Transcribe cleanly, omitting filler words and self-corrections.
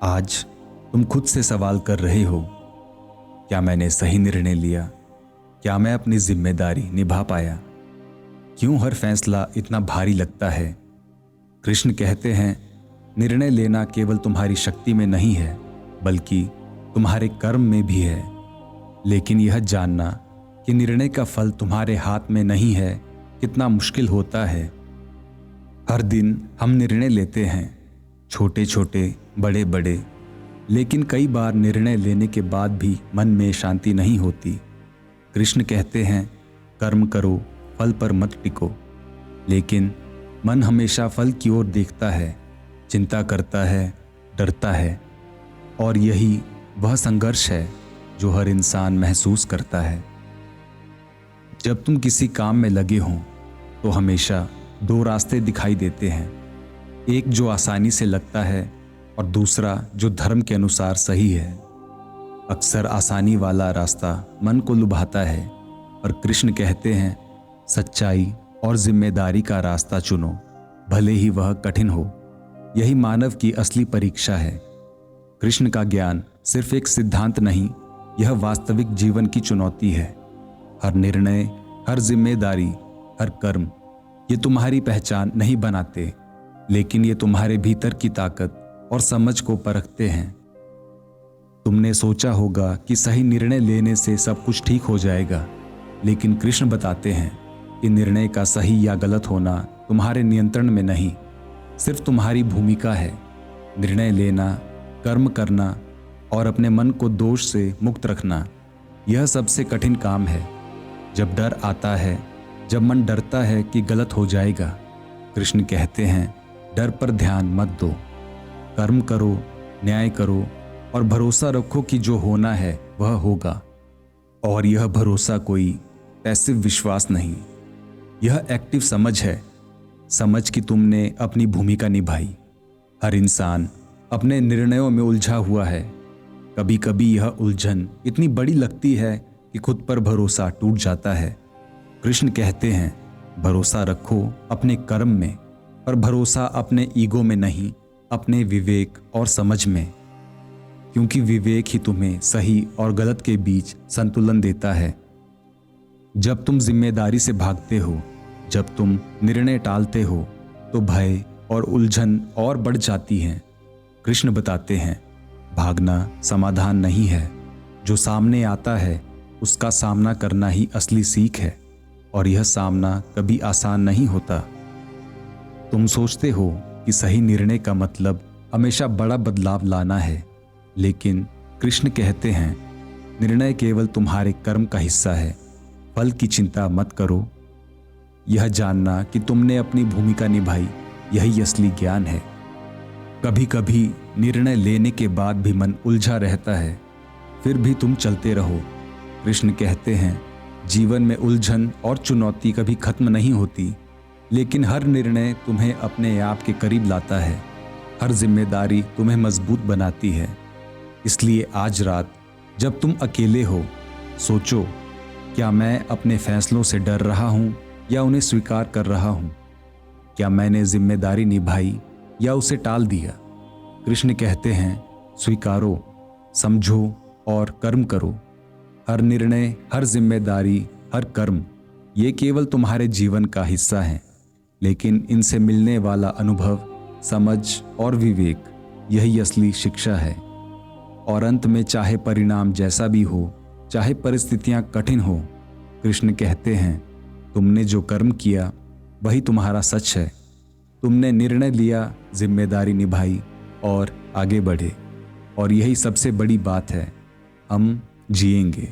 आज तुम खुद से सवाल कर रहे हो, क्या मैंने सही निर्णय लिया? क्या मैं अपनी जिम्मेदारी निभा पाया? क्यों हर फैसला इतना भारी लगता है? कृष्ण कहते हैं, निर्णय लेना केवल तुम्हारी शक्ति में नहीं है, बल्कि तुम्हारे कर्म में भी है। लेकिन यह जानना कि निर्णय का फल तुम्हारे हाथ में नहीं है, कितना मुश्किल होता है। हर दिन हम निर्णय लेते हैं, छोटे छोटे, बड़े बड़े, लेकिन कई बार निर्णय लेने के बाद भी मन में शांति नहीं होती। कृष्ण कहते हैं, कर्म करो, फल पर मत टिको। लेकिन मन हमेशा फल की ओर देखता है, चिंता करता है, डरता है, और यही वह संघर्ष है जो हर इंसान महसूस करता है। जब तुम किसी काम में लगे हो तो हमेशा दो रास्ते दिखाई देते हैं, एक जो आसानी से लगता है और दूसरा जो धर्म के अनुसार सही है। अक्सर आसानी वाला रास्ता मन को लुभाता है, और कृष्ण कहते हैं, सच्चाई और जिम्मेदारी का रास्ता चुनो, भले ही वह कठिन हो। यही मानव की असली परीक्षा है। कृष्ण का ज्ञान सिर्फ एक सिद्धांत नहीं, यह वास्तविक जीवन की चुनौती है। हर निर्णय, हर जिम्मेदारी, हर कर्म, ये तुम्हारी पहचान नहीं बनाते, लेकिन ये तुम्हारे भीतर की ताकत और समझ को परखते हैं। तुमने सोचा होगा कि सही निर्णय लेने से सब कुछ ठीक हो जाएगा, लेकिन कृष्ण बताते हैं कि निर्णय का सही या गलत होना तुम्हारे नियंत्रण में नहीं, सिर्फ तुम्हारी भूमिका है। निर्णय लेना, कर्म करना और अपने मन को दोष से मुक्त रखना, यह सबसे कठिन काम है। जब डर आता है, जब मन डरता है कि गलत हो जाएगा, कृष्ण कहते हैं, डर पर ध्यान मत दो, कर्म करो, न्याय करो और भरोसा रखो कि जो होना है वह होगा। और यह भरोसा कोई पैसिव विश्वास नहीं, यह एक्टिव समझ है, समझ कि तुमने अपनी भूमिका निभाई। हर इंसान अपने निर्णयों में उलझा हुआ है। कभी कभी यह उलझन इतनी बड़ी लगती है कि खुद पर भरोसा टूट जाता है। कृष्ण कहते हैं, भरोसा रखो अपने कर्म में, पर भरोसा अपने ईगो में नहीं, अपने विवेक और समझ में, क्योंकि विवेक ही तुम्हें सही और गलत के बीच संतुलन देता है। जब तुम जिम्मेदारी से भागते हो, जब तुम निर्णय टालते हो, तो भय और उलझन और बढ़ जाती हैं। कृष्ण बताते हैं, भागना समाधान नहीं है, जो सामने आता है उसका सामना करना ही असली सीख है, और यह सामना कभी आसान नहीं होता। तुम सोचते हो कि सही निर्णय का मतलब हमेशा बड़ा बदलाव लाना है, लेकिन कृष्ण कहते हैं, निर्णय केवल तुम्हारे कर्म का हिस्सा है, फल की चिंता मत करो। यह जानना कि तुमने अपनी भूमिका निभाई, यही असली ज्ञान है। कभी कभी निर्णय लेने के बाद भी मन उलझा रहता है, फिर भी तुम चलते रहो। कृष्ण कहते हैं, जीवन में उलझन और चुनौती कभी खत्म नहीं होती, लेकिन हर निर्णय तुम्हें अपने आप के करीब लाता है, हर जिम्मेदारी तुम्हें मजबूत बनाती है। इसलिए आज रात जब तुम अकेले हो, सोचो, क्या मैं अपने फैसलों से डर रहा हूँ या उन्हें स्वीकार कर रहा हूँ? क्या मैंने जिम्मेदारी निभाई या उसे टाल दिया? कृष्ण कहते हैं, स्वीकारो, समझो और कर्म करो। हर निर्णय, हर जिम्मेदारी, हर कर्म, ये केवल तुम्हारे जीवन का हिस्सा है, लेकिन इनसे मिलने वाला अनुभव, समझ और विवेक, यही असली शिक्षा है। और अंत में चाहे परिणाम जैसा भी हो, चाहे परिस्थितियां कठिन हो, कृष्ण कहते हैं, तुमने जो कर्म किया वही तुम्हारा सच है। तुमने निर्णय लिया, जिम्मेदारी निभाई और आगे बढ़े, और यही सबसे बड़ी बात है, हम जिएंगे।